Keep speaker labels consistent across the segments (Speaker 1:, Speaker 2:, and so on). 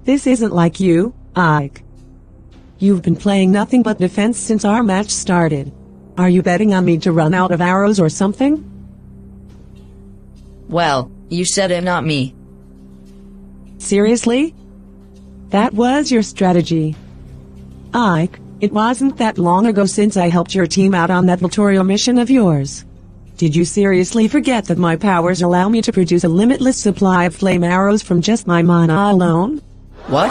Speaker 1: This isn't like you, Ike. You've been playing nothing but defense since our match started. Are you betting on me to run out of arrows or something?
Speaker 2: Well, you said it, not me.
Speaker 1: Seriously? That was your strategy. Ike, it wasn't that long ago since I helped your team out on that tutorial mission of yours. Did you seriously forget that my powers allow me to produce a limitless supply of flame arrows from just my mana alone?
Speaker 2: What?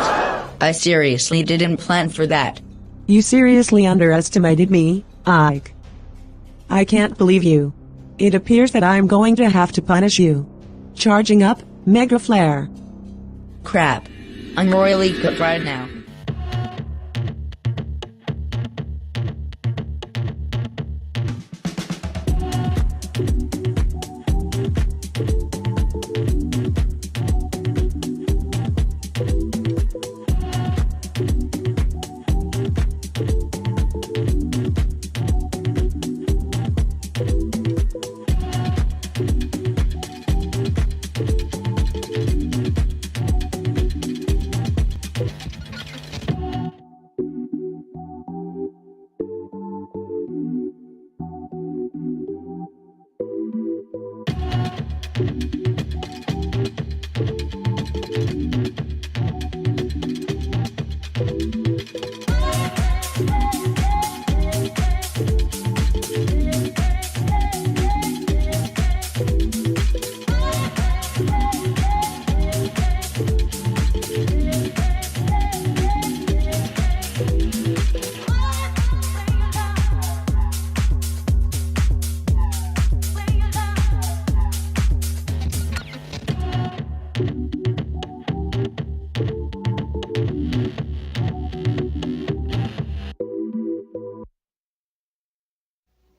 Speaker 2: I seriously didn't plan for that.
Speaker 1: You seriously underestimated me, Ike. I can't believe you. It appears that I'm going to have to punish you. Charging up, Mega Flare.
Speaker 2: Crap. I'm royally cooked right now.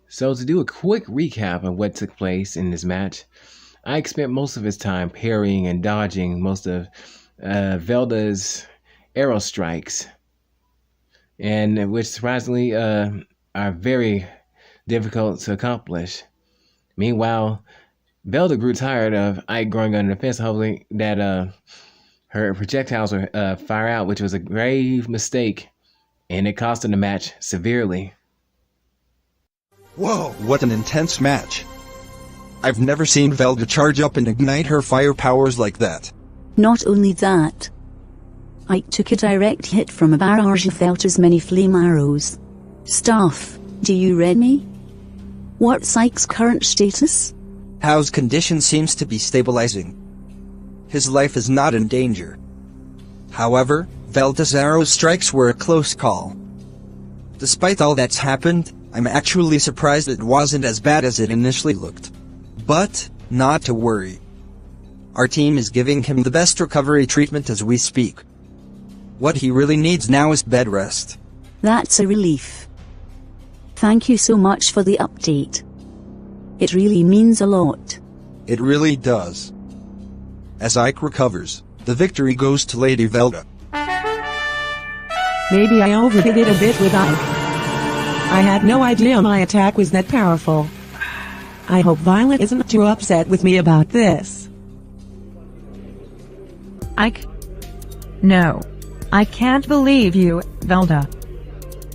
Speaker 3: So to do a quick recap of what took place in this match, Ike spent most of his time parrying and dodging most of Velda's arrow strikes, and which surprisingly are very difficult to accomplish. Meanwhile, Velda grew tired of Ike going on defense, hoping that her projectiles would fire out, which was a grave mistake, and it cost her the match severely.
Speaker 4: Whoa, what an intense match. I've never seen Velda charge up and ignite her fire powers like that.
Speaker 5: Not only that, Ike took a direct hit from a barrage of Velda's many flame arrows. Staff, do you read me? What's Ike's current status?
Speaker 4: How's condition seems to be stabilizing. His life is not in danger. However, Velda's arrow strikes were a close call. Despite all that's happened, I'm actually surprised it wasn't as bad as it initially looked. But, not to worry. Our team is giving him the best recovery treatment as we speak. What he really needs now is bed rest.
Speaker 5: That's a relief. Thank you so much for the update. It really means a lot.
Speaker 4: It really does. As Ike recovers, the victory goes to Lady Velda.
Speaker 1: Maybe I overdid it a bit with Ike. I had no idea my attack was that powerful. I hope Violet isn't too upset with me about this.
Speaker 6: Ike? No. I can't believe you, Velda.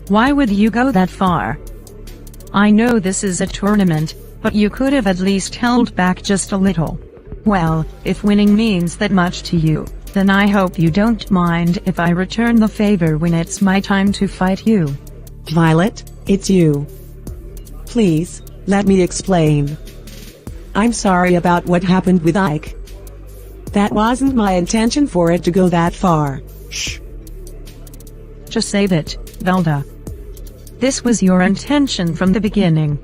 Speaker 6: Why would you go that far? I know this is a tournament, but you could have at least held back just a little. Well, if winning means that much to you, then I hope you don't mind if I return the favor when it's my time to fight you.
Speaker 1: Violet, it's you. Please, let me explain. I'm sorry about what happened with Ike. That wasn't my intention for it to go that far. Shh.
Speaker 6: Just save it, Velda. This was your intention from the beginning.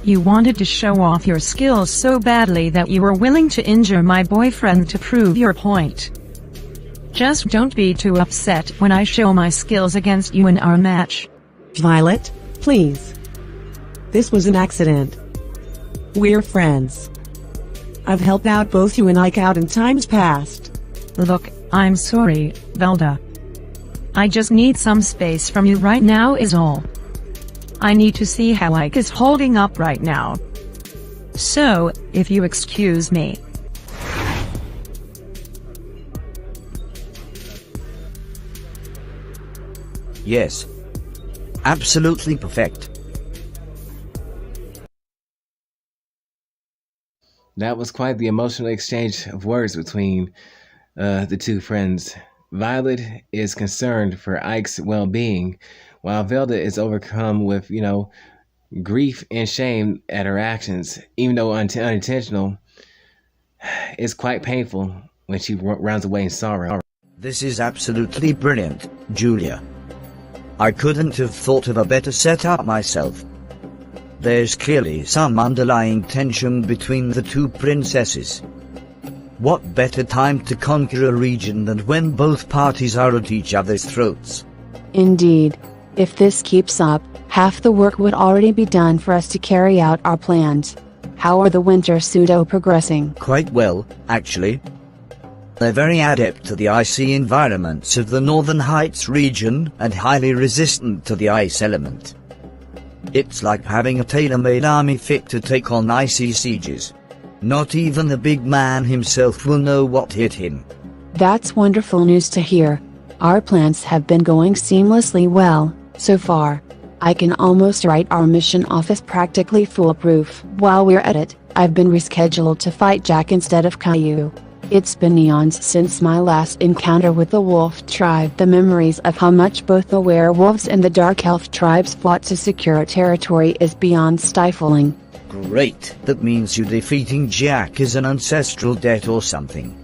Speaker 6: You wanted to show off your skills so badly that you were willing to injure my boyfriend to prove your point. Just don't be too upset when I show my skills against you in our match.
Speaker 1: Violet, please. This was an accident. We're friends. I've helped out both you and Ike out in times past.
Speaker 6: Look, I'm sorry, Velda. I just need some space from you right now is all. I need to see how Ike is holding up right now. So, if you excuse me.
Speaker 7: Yes. Absolutely perfect.
Speaker 3: That was quite the emotional exchange of words between the two friends. Violet is concerned for Ike's well-being, while Velda is overcome with, grief and shame at her actions, even though unintentional. It's quite painful when she runs away in sorrow.
Speaker 7: This is absolutely brilliant, Julia. I couldn't have thought of a better setup myself. There's clearly some underlying tension between the two princesses. What better time to conquer a region than when both parties are at each other's throats?
Speaker 8: Indeed. If this keeps up, half the work would already be done for us to carry out our plans. How are the winter pseudo progressing?
Speaker 7: Quite well, actually. They're very adept to the icy environments of the Northern Heights region and highly resistant to the ice element. It's like having a tailor-made army fit to take on icy sieges. Not even the big man himself will know what hit him.
Speaker 8: That's wonderful news to hear. Our plans have been going seamlessly well, so far. I can almost write our mission office practically foolproof. While we're at it, I've been rescheduled to fight Jack instead of Caillou. It's been eons since my last encounter with the wolf tribe. The memories of how much both the werewolves and the dark elf tribes fought to secure territory is beyond stifling.
Speaker 7: Great, that means you defeating Jack is an ancestral debt or something.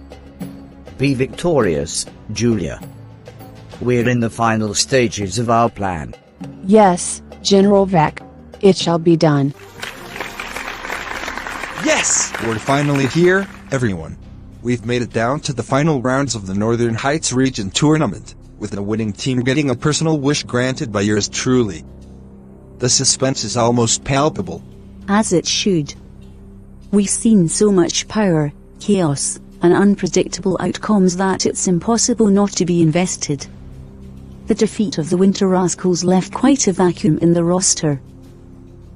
Speaker 7: Be victorious, Julia. We're in the final stages of our plan.
Speaker 8: Yes, General Vek. It shall be done.
Speaker 4: Yes! We're finally here, everyone. We've made it down to the final rounds of the Northern Heights region tournament, with the winning team getting a personal wish granted by yours truly. The suspense is almost palpable.
Speaker 5: As it should. We've seen so much power, chaos, and unpredictable outcomes that it's impossible not to be invested. The defeat of the Winter Rascals left quite a vacuum in the roster.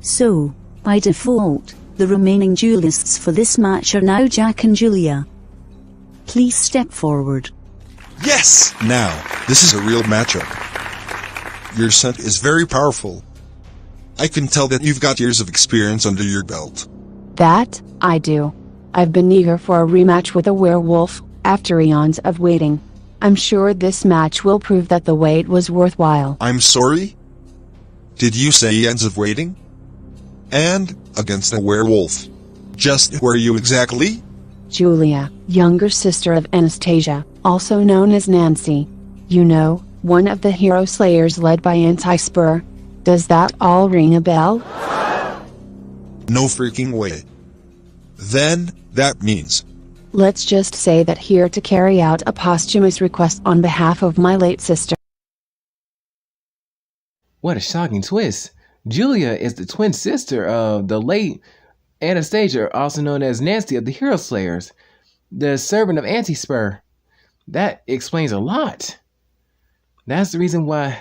Speaker 5: So, by default, the remaining duelists for this match are now Jack and Julia. Please step forward.
Speaker 9: Yes! Now, this is a real matchup. Your scent is very powerful. I can tell that you've got years of experience under your belt.
Speaker 8: That, I do. I've been eager for a rematch with a werewolf, after eons of waiting. I'm sure this match will prove that the wait was worthwhile.
Speaker 9: I'm sorry? Did you say eons of waiting? And, against a werewolf. Just who are you exactly?
Speaker 8: Julia, younger sister of Anastasia, also known as Nancy. You know, one of the hero slayers led by Anti-Spur. Does that all ring a bell?
Speaker 9: No freaking way. Then, that means...
Speaker 8: Let's just say that here to carry out a posthumous request on behalf of my late sister.
Speaker 3: What a shocking twist. Julia is the twin sister of the late Anastasia, also known as Nancy of the Hero Slayers, the servant of Anti-Spur. That explains a lot. That's the reason why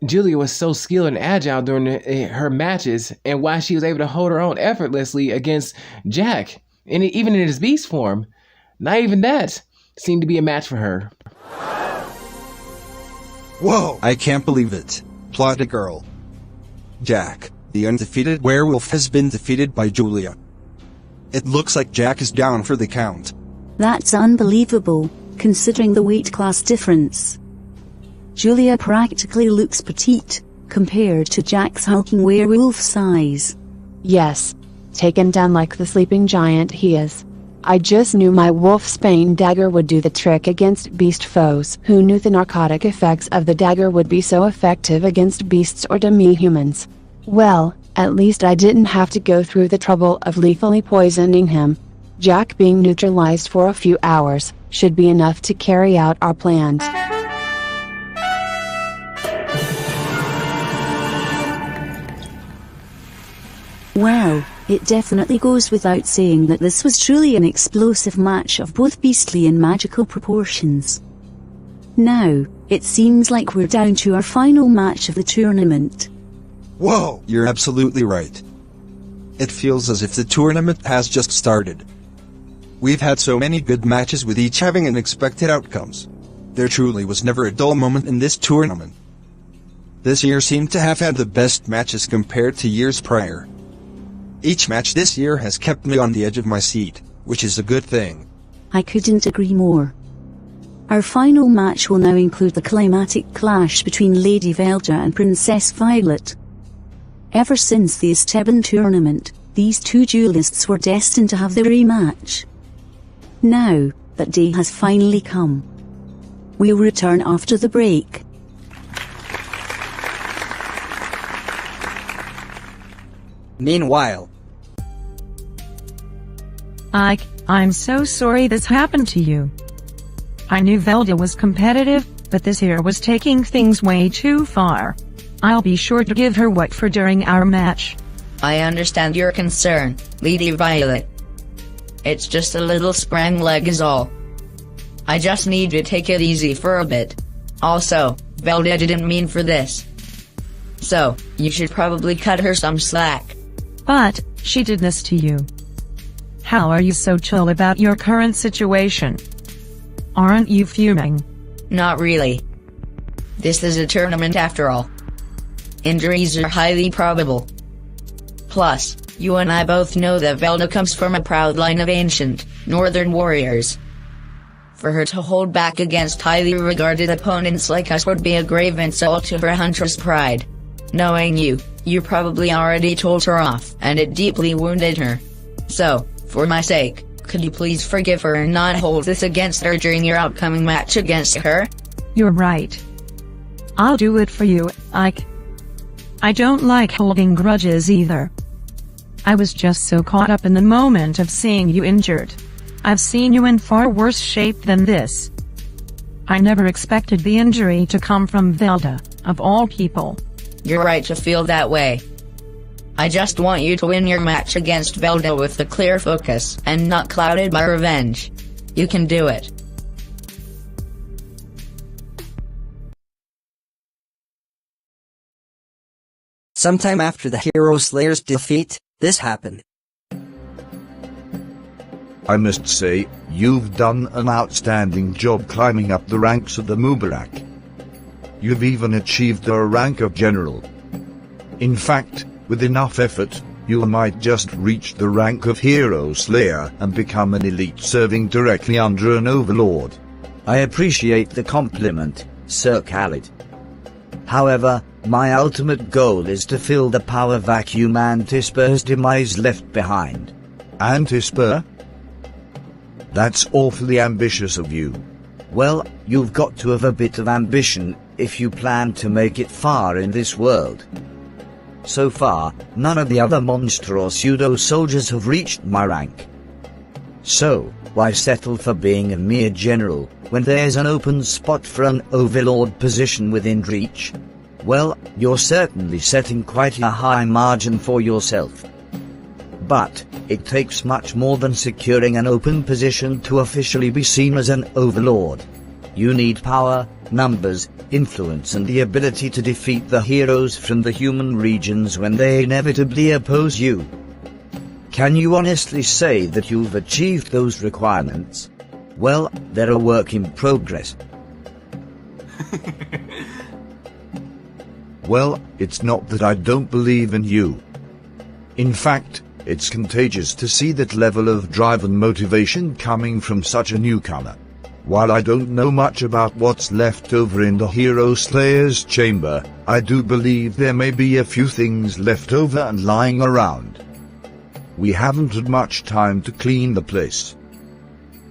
Speaker 3: Julia was so skilled and agile during her matches, and why she was able to hold her own effortlessly against Jack, and even in his beast form. Not even that seemed to be a match for her.
Speaker 4: Whoa! I can't believe it. Plot girl. Jack, the undefeated werewolf, has been defeated by Julia. It looks like Jack is down for the count.
Speaker 5: That's unbelievable, considering the weight class difference. Julia practically looks petite, compared to Jack's hulking werewolf size.
Speaker 8: Yes. Taken down like the sleeping giant he is. I just knew my wolfsbane dagger would do the trick against beast foes. Who knew the narcotic effects of the dagger would be so effective against beasts or demi-humans? Well, at least I didn't have to go through the trouble of lethally poisoning him. Jack being neutralized for a few hours should be enough to carry out our plans.
Speaker 5: Well, it definitely goes without saying that this was truly an explosive match of both beastly and magical proportions. Now, it seems like we're down to our final match of the tournament.
Speaker 4: Whoa! You're absolutely right. It feels as if the tournament has just started. We've had so many good matches with each having unexpected outcomes. There truly was never a dull moment in this tournament. This year seemed to have had the best matches compared to years prior. Each match this year has kept me on the edge of my seat, which is a good thing.
Speaker 5: I couldn't agree more. Our final match will now include the climatic clash between Lady Velda and Princess Violet. Ever since the Esteban tournament, these two duelists were destined to have their rematch. Now, that day has finally come. We'll return after the break.
Speaker 4: Meanwhile,
Speaker 6: Ike, I'm so sorry this happened to you. I knew Velda was competitive, but this here was taking things way too far. I'll be sure to give her what for during our match.
Speaker 2: I understand your concern, Lady Violet. It's just a little sprang leg is all. I just need to take it easy for a bit. Also, Velda didn't mean for this. So, you should probably cut her some slack.
Speaker 6: But, she did this to you. How are you so chill about your current situation? Aren't you fuming?
Speaker 2: Not really. This is a tournament after all. Injuries are highly probable. Plus, you and I both know that Velda comes from a proud line of ancient, northern warriors. For her to hold back against highly regarded opponents like us would be a grave insult to her huntress pride. Knowing you, you probably already told her off, and it deeply wounded her. So, for my sake, could you please forgive her and not hold this against her during your upcoming match against her?
Speaker 6: You're right. I'll do it for you, Ike. I don't like holding grudges either. I was just so caught up in the moment of seeing you injured. I've seen you in far worse shape than this. I never expected the injury to come from Velda, of all people.
Speaker 2: You're right to feel that way. I just want you to win your match against Velda with a clear focus and not clouded by revenge. You can do it.
Speaker 4: sometime after the Hero Slayer's defeat, this happened.
Speaker 7: I must say, you've done an outstanding job climbing up the ranks of the Mubarak. You've even achieved the rank of General. In fact, with enough effort, you might just reach the rank of Hero Slayer and become an elite serving directly under an overlord.
Speaker 10: I appreciate the compliment, Sir Khalid. However, my ultimate goal is to fill the power vacuum Anti-Spur's demise left behind.
Speaker 7: Anti-Spur? That's awfully ambitious of you.
Speaker 10: Well, you've got to have a bit of ambition if you plan to make it far in this world. So far, none of the other monster or pseudo-soldiers have reached my rank. So, why settle for being a mere general, when there's an open spot for an overlord position within reach? Well, you're certainly setting quite a high margin for yourself. But, it takes much more than securing an open position to officially be seen as an overlord. You need power, numbers, influence and the ability to defeat the heroes from the human regions when they inevitably oppose you. Can you honestly say that you've achieved those requirements? Well, they're a work in progress.
Speaker 7: Well, it's not that I don't believe in you. In fact, it's contagious to see that level of drive and motivation coming from such a newcomer. While I don't know much about what's left over in the Hero Slayer's chamber, I do believe there may be a few things left over and lying around. We haven't had much time to clean the place.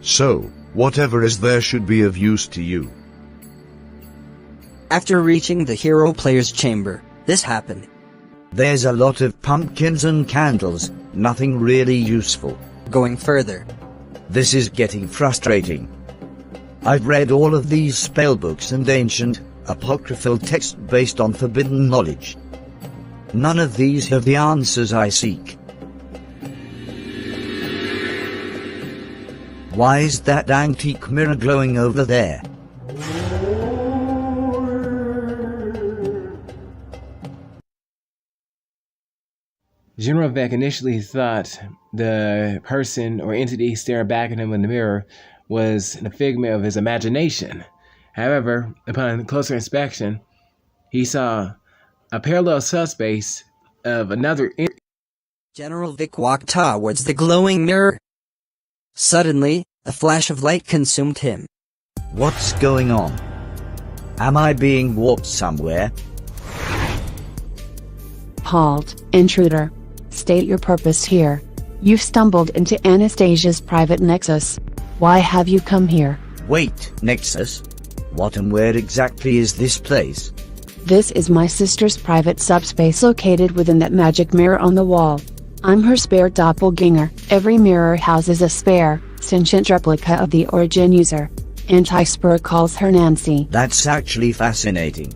Speaker 7: So, whatever is there should be of use to you.
Speaker 4: After reaching the hero player's chamber, this happened.
Speaker 10: There's a lot of pumpkins and candles, nothing really useful.
Speaker 4: Going further.
Speaker 10: This is getting frustrating. I've read all of these spellbooks and ancient, apocryphal texts based on forbidden knowledge. None of these have the answers I seek. Why is that antique mirror glowing over there?
Speaker 3: General Vek initially thought the person or entity staring back at him in the mirror was the figment of his imagination. However, upon closer inspection, he saw a parallel subspace of another
Speaker 4: General Vek walked towards the glowing mirror. Suddenly, a flash of light consumed him.
Speaker 10: What's going on? Am I being warped somewhere?
Speaker 8: Halt, intruder. State your purpose here. You've stumbled into Anastasia's private nexus. Why have you come here?
Speaker 10: Wait, Nexus? What and where exactly is this place?
Speaker 8: This is my sister's private subspace located within that magic mirror on the wall. I'm her spare doppelganger. Every mirror houses a spare, sentient replica of the origin user. Anti-Spur calls her Nancy.
Speaker 10: That's actually fascinating.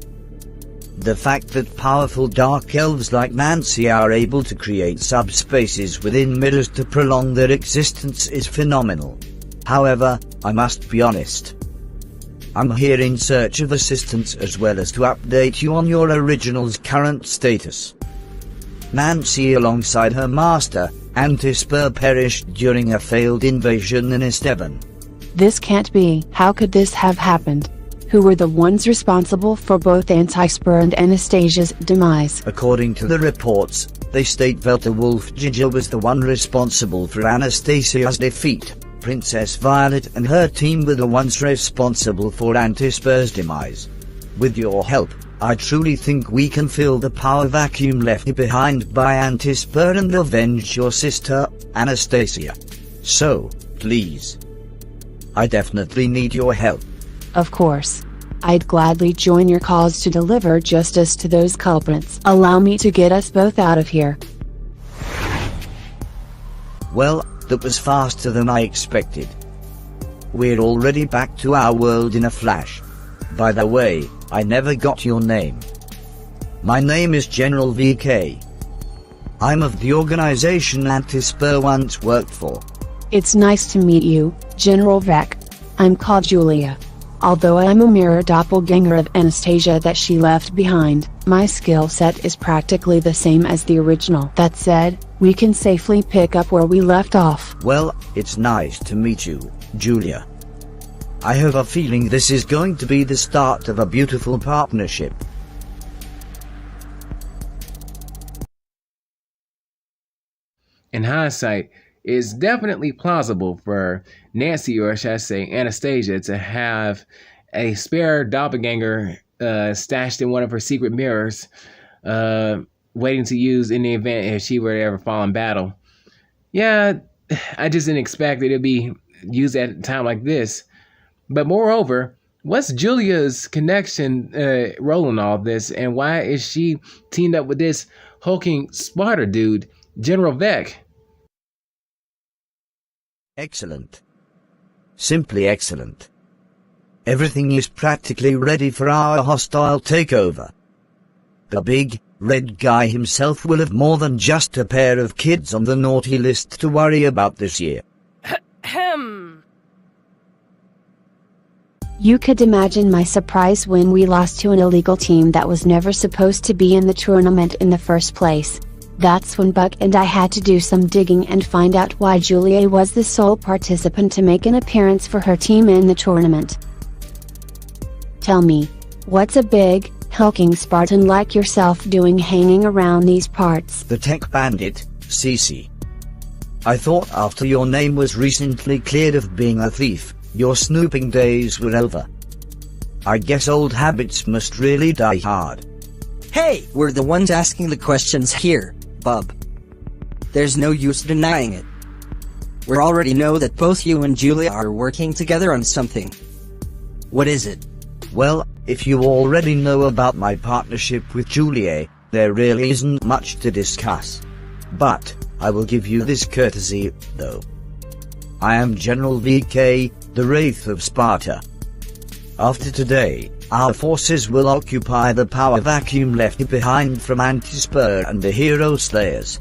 Speaker 10: The fact that powerful dark elves like Nancy are able to create subspaces within mirrors to prolong their existence is phenomenal. However, I must be honest. I'm here in search of assistance as well as to update you on your original's current status. Nancy alongside her master, Anti-Spur, perished during a failed invasion in Esteban.
Speaker 8: This can't be. How could this have happened? Who were the ones responsible for both Anti-Spur and Anastasia's demise?
Speaker 10: According to the reports, they state werewolf Gigi was the one responsible for Anastasia's defeat. Princess Violet and her team were the ones responsible for Anti-Spur's demise. With your help, I truly think we can fill the power vacuum left behind by Anti-Spur and avenge your sister, Anastasia. So, please. I definitely need your help.
Speaker 8: Of course. I'd gladly join your cause to deliver justice to those culprits. Allow me to get us both out of here.
Speaker 10: Well, that was faster than I expected. We're already back to our world in a flash. By the way, I never got your name. My name is General Vek. I'm of the organization Anti-Spur once worked for.
Speaker 8: It's nice to meet you, General Vek. I'm called Julia. Although I'm a mirror doppelganger of Anastasia that she left behind, my skill set is practically the same as the original. That said, we can safely pick up where we left off.
Speaker 10: Well, it's nice to meet you, Julia. I have a feeling this is going to be the start of a beautiful partnership.
Speaker 3: In hindsight, it's definitely plausible for Nancy, or should I say Anastasia, to have a spare doppelganger stashed in one of her secret mirrors, waiting to use in the event if she were to ever fall in battle. Yeah, I just didn't expect it to be used at a time like this. But moreover, what's Julia's connection role in all this, and why is she teamed up with this hulking Sparta dude, General Vek?
Speaker 10: Excellent. Simply excellent. Everything is practically ready for our hostile takeover. The big, red guy himself will have more than just a pair of kids on the naughty list to worry about this year.
Speaker 8: You could imagine my surprise when we lost to an illegal team that was never supposed to be in the tournament in the first place. That's when Buck and I had to do some digging and find out why Julia was the sole participant to make an appearance for her team in the tournament. Tell me, what's a big, hulking Spartan like yourself doing hanging around these parts?
Speaker 10: The tech bandit, Cece. I thought after your name was recently cleared of being a thief, your snooping days were over. I guess old habits must really die hard.
Speaker 4: Hey, we're the ones asking the questions here, bub. There's no use denying it. We already know that both you and Julia are working together on something. What is it?
Speaker 10: Well, if you already know about my partnership with Julia, there really isn't much to discuss. But, I will give you this courtesy, though. I am General Vek, the Wraith of Sparta. After today, our forces will occupy the power vacuum left behind from Anti-Spur and the Hero Slayers.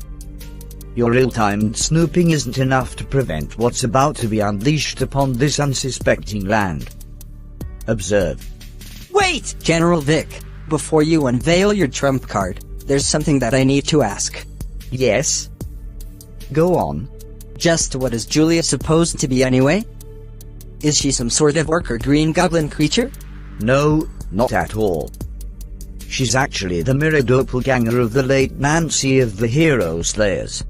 Speaker 10: Your ill-timed snooping isn't enough to prevent what's about to be unleashed upon this unsuspecting land. Observe.
Speaker 4: Wait, General Vek, before you unveil your trump card, there's something that I need to ask.
Speaker 10: Yes? Go on.
Speaker 4: Just what is Julia supposed to be anyway? Is she some sort of orc or green goblin creature?
Speaker 10: No, not at all. She's actually the mirror doppelganger of the late Nancy of the Hero Slayers.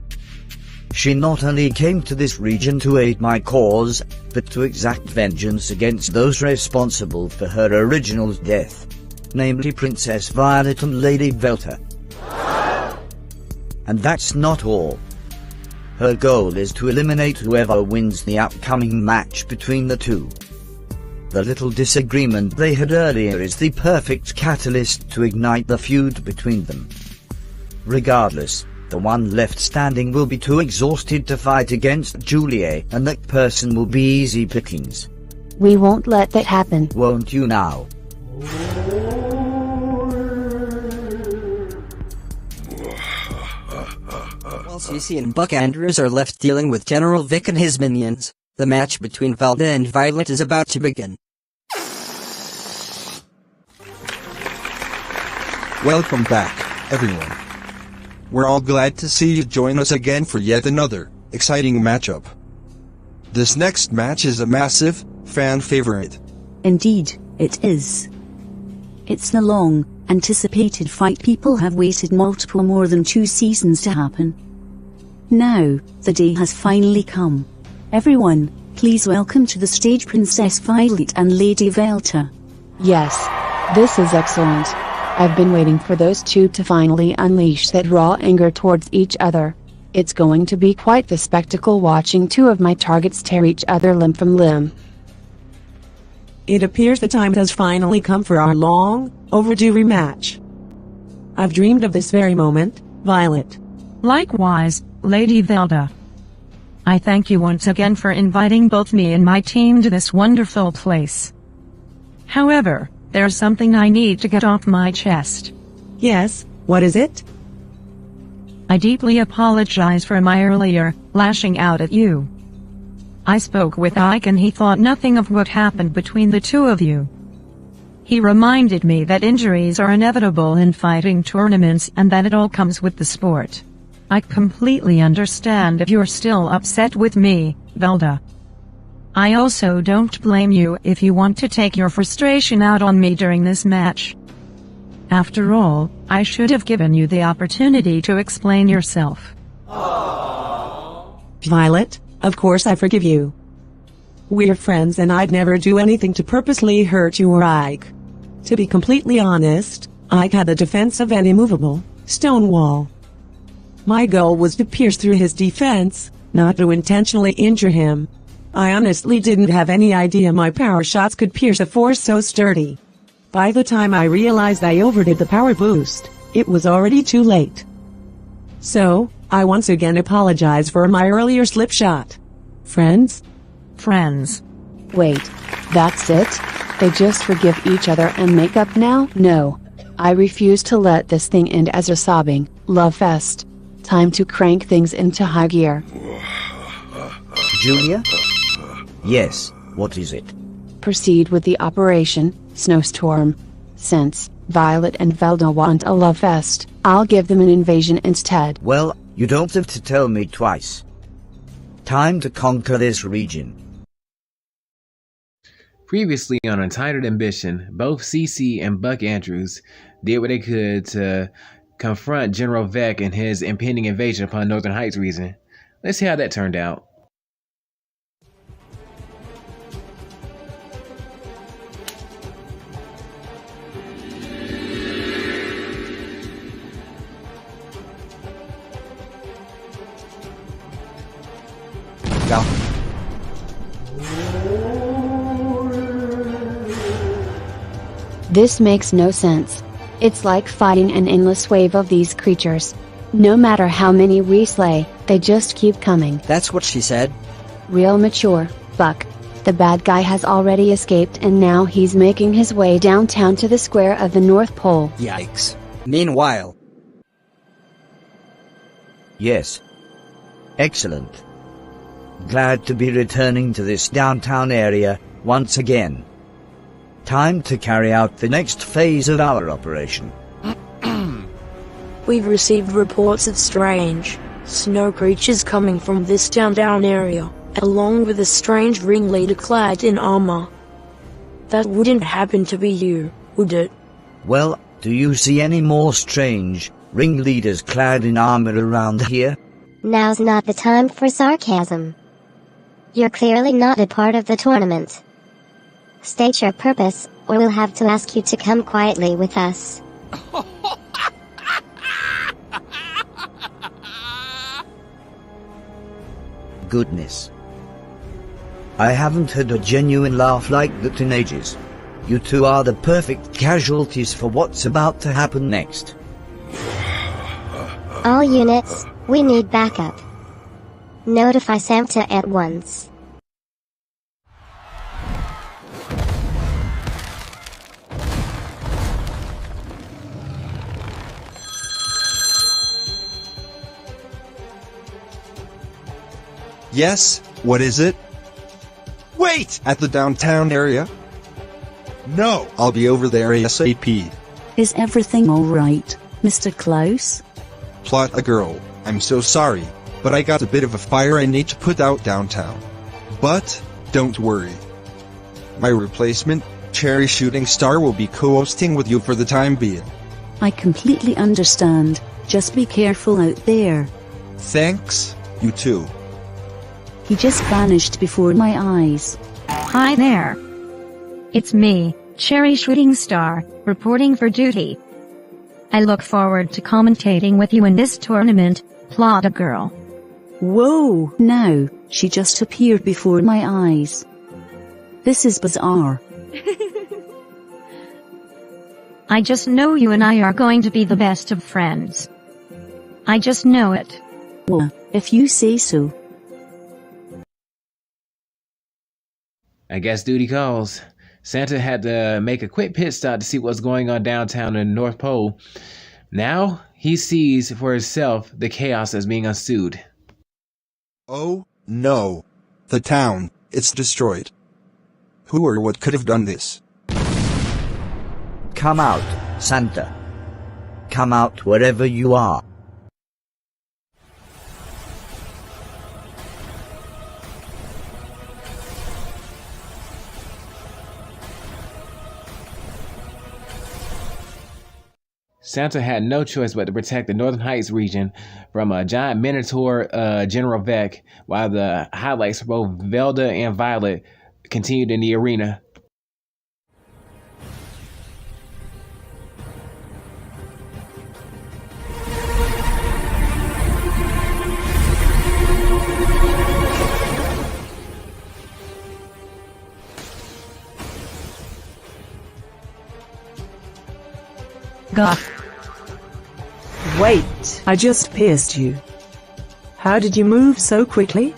Speaker 10: She not only came to this region to aid my cause, but to exact vengeance against those responsible for her original death, namely Princess Violet and Lady Velta. And that's not all. Her goal is to eliminate whoever wins the upcoming match between the two. The little disagreement they had earlier is the perfect catalyst to ignite the feud between them. Regardless, the one left standing will be too exhausted to fight against Julia, and that person will be easy pickings.
Speaker 8: We won't let that happen.
Speaker 10: Won't you now?
Speaker 4: While Cece and Buck Andrews are left dealing with General Vek and his minions, the match between Velda and Violet is about to begin.
Speaker 9: Welcome back, everyone. We're all glad to see you join us again for yet another exciting matchup. This next match is a massive fan favorite.
Speaker 5: Indeed, it is. It's the long, anticipated fight people have waited more than 2 seasons to happen. Now, the day has finally come. Everyone, please welcome to the stage Princess Violet and Lady Velta.
Speaker 8: Yes. This is excellent. I've been waiting for those two to finally unleash that raw anger towards each other. It's going to be quite the spectacle watching two of my targets tear each other limb from limb.
Speaker 1: It appears the time has finally come for our long, overdue rematch. I've dreamed of this very moment, Violet.
Speaker 6: Likewise, Lady Velda. I thank you once again for inviting both me and my team to this wonderful place. However, there's something I need to get off my chest.
Speaker 1: Yes, what is it?
Speaker 6: I deeply apologize for my earlier lashing out at you. I spoke with Ike and he thought nothing of what happened between the two of you. He reminded me that injuries are inevitable in fighting tournaments and that it all comes with the sport. I completely understand if you're still upset with me, Velda. I also don't blame you if you want to take your frustration out on me during this match. After all, I should have given you the opportunity to explain yourself.
Speaker 1: Violet, of course I forgive you. We're friends and I'd never do anything to purposely hurt you or Ike. To be completely honest, Ike had a defensive and immovable stone wall. My goal was to pierce through his defense, not to intentionally injure him. I honestly didn't have any idea my power shots could pierce a force so sturdy. By the time I realized I overdid the power boost, it was already too late. So, I once again apologize for my earlier slip shot. Friends?
Speaker 6: Friends.
Speaker 8: Wait, that's it? They just forgive each other and make up now? No. I refuse to let this thing end as a sobbing love fest. Time to crank things into high gear.
Speaker 10: Julia? Yes, what is it?
Speaker 8: Proceed with the operation, Snowstorm. Since Violet and Velda want a love fest, I'll give them an invasion instead.
Speaker 10: Well, you don't have to tell me twice. Time to conquer this region.
Speaker 3: Previously on Untitled Ambition, both Cece and Buck Andrews did what they could to confront General Vek and his impending invasion upon Northern Heights region. Let's see how that turned out.
Speaker 4: Go.
Speaker 8: This makes no sense. It's like fighting an endless wave of these creatures. No matter how many we slay, they just keep coming.
Speaker 4: That's what she said.
Speaker 8: Real mature, Buck. The bad guy has already escaped and now he's making his way downtown to the square of the North Pole.
Speaker 4: Yikes. Meanwhile.
Speaker 10: Yes. Excellent. Glad to be returning to this downtown area once again. Time to carry out the next phase of our operation.
Speaker 11: We've received reports of strange snow creatures coming from this downtown area, along with a strange ringleader clad in armor. That wouldn't happen to be you, would it?
Speaker 10: Well, do you see any more strange ringleaders clad in armor around here?
Speaker 12: Now's not the time for sarcasm. You're clearly not a part of the tournament. State your purpose, or we'll have to ask you to come quietly with us.
Speaker 10: Goodness. I haven't had a genuine laugh like that in ages. You two are the perfect casualties for what's about to happen next.
Speaker 12: All units, we need backup. Notify Santa at once.
Speaker 9: Yes, what is it? Wait! At the downtown area? No, I'll be over there ASAP.
Speaker 5: Is everything alright, Mr. Claus?
Speaker 9: Plot a girl, I'm so sorry, but I got a bit of a fire I need to put out downtown. But, don't worry. My replacement, Cherry Shooting Star, will be co-hosting with you for the time being.
Speaker 5: I completely understand. Just be careful out there.
Speaker 9: Thanks, you too.
Speaker 5: He just vanished before my eyes.
Speaker 6: Hi there. It's me, Cherry Shooting Star, reporting for duty. I look forward to commentating with you in this tournament, Plot a Girl.
Speaker 5: Whoa! Now, she just appeared before my eyes. This is bizarre.
Speaker 6: I just know you and I are going to be the best of friends. I just know it.
Speaker 5: Well, if you say so.
Speaker 3: I guess duty calls. Santa had to make a quick pit stop to see what's going on downtown in the North Pole. Now, he sees for himself the chaos that's being ensued.
Speaker 9: Oh, no. The town, it's destroyed. Who or what could have done this?
Speaker 10: Come out, Santa. Come out wherever you are.
Speaker 3: Santa had no choice but to protect the Northern Heights region from a giant minotaur, General Vek, while the highlights for both Velda and Violet continued in the arena.
Speaker 6: Gah.
Speaker 1: Wait, I just pierced you. How did you move so quickly?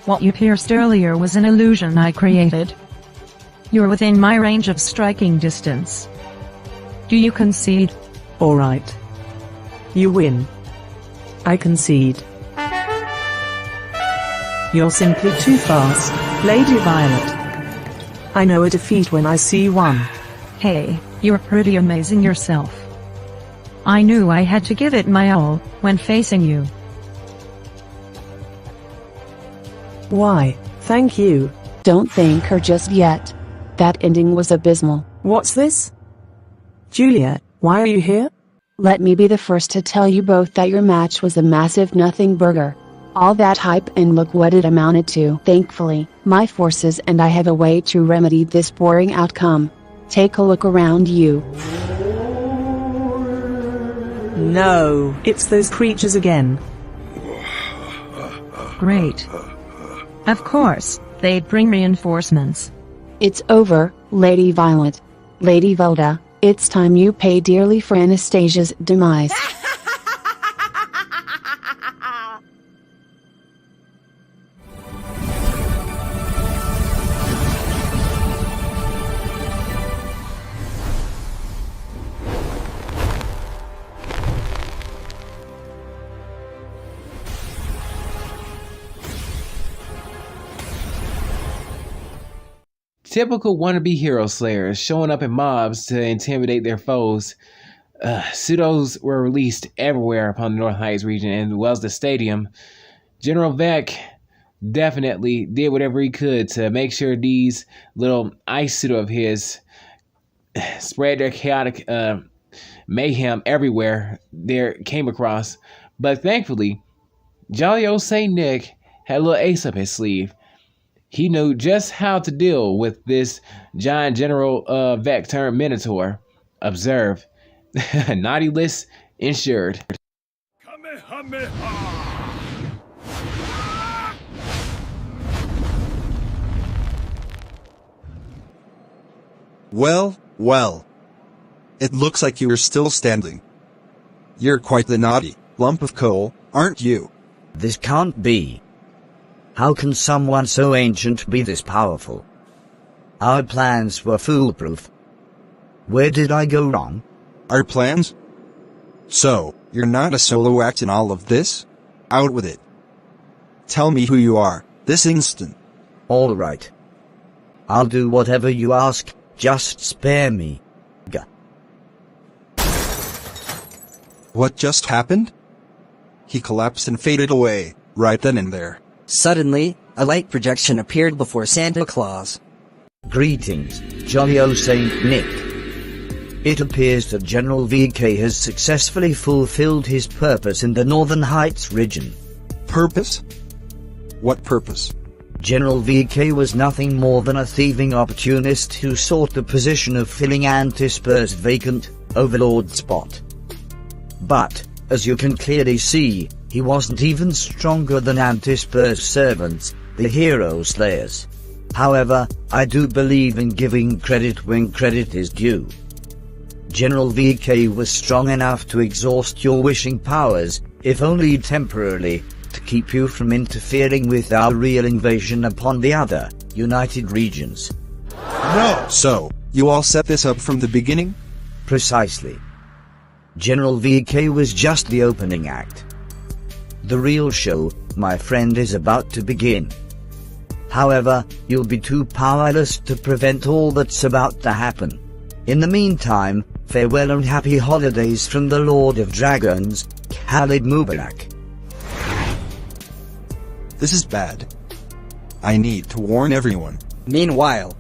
Speaker 6: What you pierced earlier was an illusion I created. You're within my range of striking distance. Do you concede?
Speaker 1: Alright. You win. I concede. You're simply too fast, Lady Violet. I know a defeat when I see one.
Speaker 6: Hey, you're pretty amazing yourself. I knew I had to give it my all when facing you.
Speaker 1: Why, thank you.
Speaker 8: Don't thank her just yet. That ending was abysmal.
Speaker 1: What's this? Julia, why are you here?
Speaker 8: Let me be the first to tell you both that your match was a massive nothing burger. All that hype and look what it amounted to. Thankfully, my forces and I have a way to remedy this boring outcome. Take a look around you.
Speaker 1: No, it's those creatures again.
Speaker 6: Great. Of course, they'd bring reinforcements.
Speaker 8: It's over, Lady Violet. Lady Velda, it's time you pay dearly for Anastasia's demise.
Speaker 3: Typical wannabe hero slayers showing up in mobs to intimidate their foes. Pseudos were released everywhere upon the North Heights region and as well as the stadium. General Vek definitely did whatever he could to make sure these little ice pseudo of his spread their chaotic mayhem everywhere they came across. But thankfully, jolly old Saint Nick had a little ace up his sleeve. He knew just how to deal with this giant General Vek turned minotaur. Observe. Naughty list ensured.
Speaker 9: Well, well. It looks like you are still standing. You're quite the naughty lump of coal, aren't you?
Speaker 10: This can't be. How can someone so ancient be this powerful? Our plans were foolproof. Where did I go wrong?
Speaker 9: Our plans? So, you're not a solo act in all of this? Out with it. Tell me who you are, this instant.
Speaker 10: All right. I'll do whatever you ask, just spare me.
Speaker 9: What just happened? He collapsed and faded away, right then and there.
Speaker 13: Suddenly, a light projection appeared before Santa Claus.
Speaker 10: Greetings, jolly old Saint Nick. It appears that General VK has successfully fulfilled his purpose in the Northern Heights region.
Speaker 9: Purpose? What purpose?
Speaker 10: General VK was nothing more than a thieving opportunist who sought the position of filling Anti-Spur's vacant overlord spot. But, as you can clearly see, he wasn't even stronger than Anti-Spur's servants, the hero slayers. However, I do believe in giving credit when credit is due. General VK was strong enough to exhaust your wishing powers, if only temporarily, to keep you from interfering with our real invasion upon the other, united regions.
Speaker 9: No! So, you all set this up from the beginning?
Speaker 10: Precisely. General VK was just the opening act. The real show, my friend, is about to begin. However, you'll be too powerless to prevent all that's about to happen. In the meantime, farewell and happy holidays from the Lord of Dragons, Khalid Mubarak.
Speaker 9: This is bad. I need to warn everyone.
Speaker 13: Meanwhile,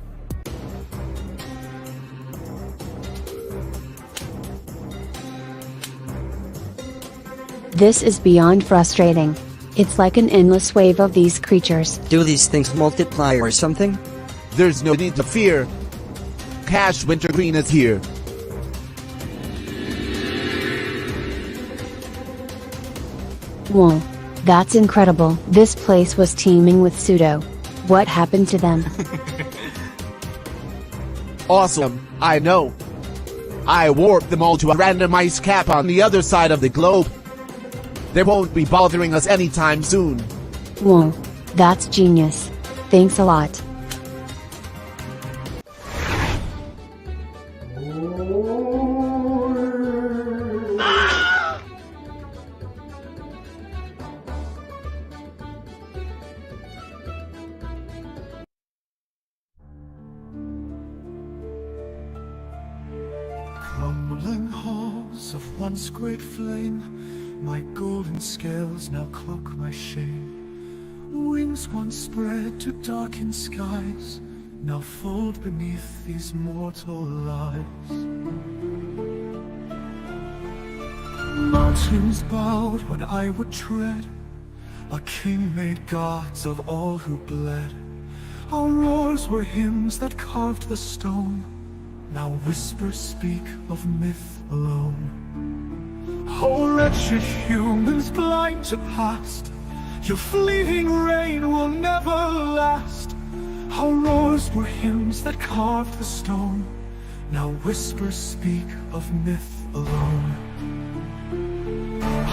Speaker 8: This is beyond frustrating. It's like an endless wave of these creatures.
Speaker 13: do these things multiply or something?
Speaker 14: There's no need to fear. Cash Wintergreen is here.
Speaker 8: Whoa. That's incredible. This place was teeming with pseudo. What happened to them?
Speaker 14: Awesome, I know. I warped them all to a randomized cap on the other side of the globe. They won't be bothering us anytime soon.
Speaker 8: Whoa. That's genius. Thanks a lot.
Speaker 15: Crumbling halls of once great flame, my golden scales now cloak my shame. Wings once spread to darken skies, now fold beneath these mortal lies. Mountains bowed when I would tread, a king made gods of all who bled. Our roars were hymns that carved the stone, now whispers speak of myth alone. Oh, wretched humans blind to past, your fleeting reign will never last. Our roars were hymns that carved the stone, now whispers speak of myth alone.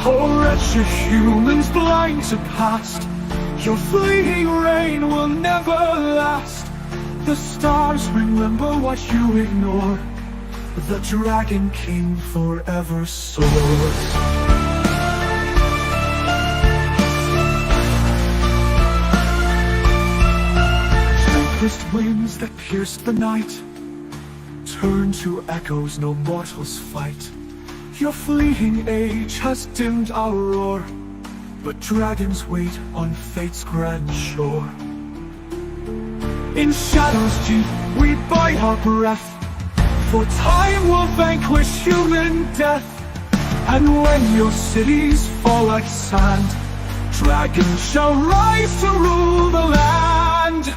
Speaker 15: Oh, wretched humans blind to past, your fleeting reign will never last. The stars remember what you ignore, the Dragon King forever soars. Tempest winds that pierced the night turn to echoes no mortals fight. Your fleeting age has dimmed our roar, but dragons wait on fate's grand shore. In shadows deep we bide our breath, for time will vanquish human death. And when your cities fall like sand, dragons shall rise to rule the land.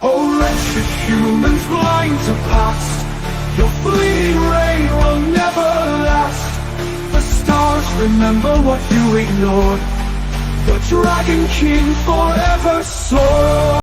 Speaker 15: Oh, wretched humans blind to past, your fleeting reign will never last. The stars remember what you ignored, the Dragon King forever soared.